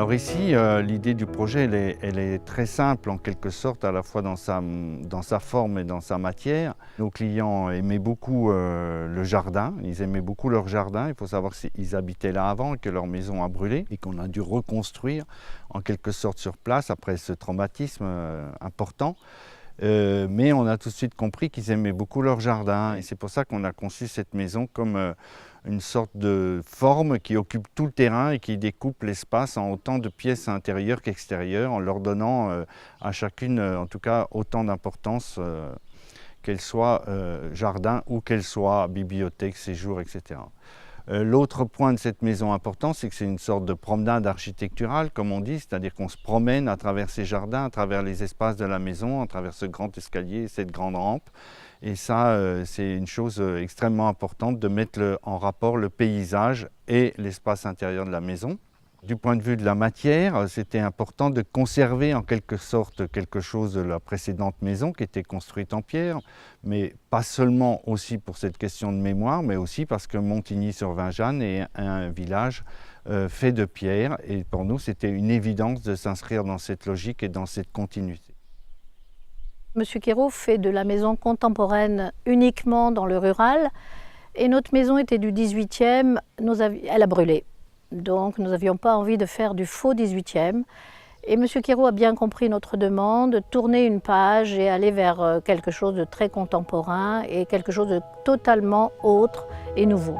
Alors ici, l'idée du projet, elle est très simple en quelque sorte, à la fois dans sa forme et dans sa matière. Nos clients aimaient beaucoup le jardin, ils aimaient beaucoup leur jardin. Il faut savoir qu'ils habitaient là avant et que leur maison a brûlé et qu'on a dû reconstruire en quelque sorte sur place après ce traumatisme important. Mais on a tout de suite compris qu'ils aimaient beaucoup leur jardin et c'est pour ça qu'on a conçu cette maison comme une sorte de forme qui occupe tout le terrain et qui découpe l'espace en autant de pièces intérieures qu'extérieures en leur donnant à chacune en tout cas autant d'importance qu'elle soit jardin ou qu'elle soit bibliothèque, séjour, etc. L'autre point de cette maison important, c'est que c'est une sorte de promenade architecturale, comme on dit, c'est-à-dire qu'on se promène à travers ces jardins, à travers les espaces de la maison, à travers ce grand escalier, cette grande rampe. Et ça, c'est une chose extrêmement importante de mettre en rapport le paysage et l'espace intérieur de la maison. Du point de vue de la matière, c'était important de conserver en quelque sorte quelque chose de la précédente maison qui était construite en pierre, mais pas seulement aussi pour cette question de mémoire, mais aussi parce que Montigny-sur-Vingeanne est un village fait de pierre et pour nous c'était une évidence de s'inscrire dans cette logique et dans cette continuité. Monsieur Quérault fait de la maison contemporaine uniquement dans le rural et notre maison était du 18e, elle a brûlé. Donc nous n'avions pas envie de faire du faux 18e. Et M. Quérault a bien compris notre demande, tourner une page et aller vers quelque chose de très contemporain et quelque chose de totalement autre et nouveau.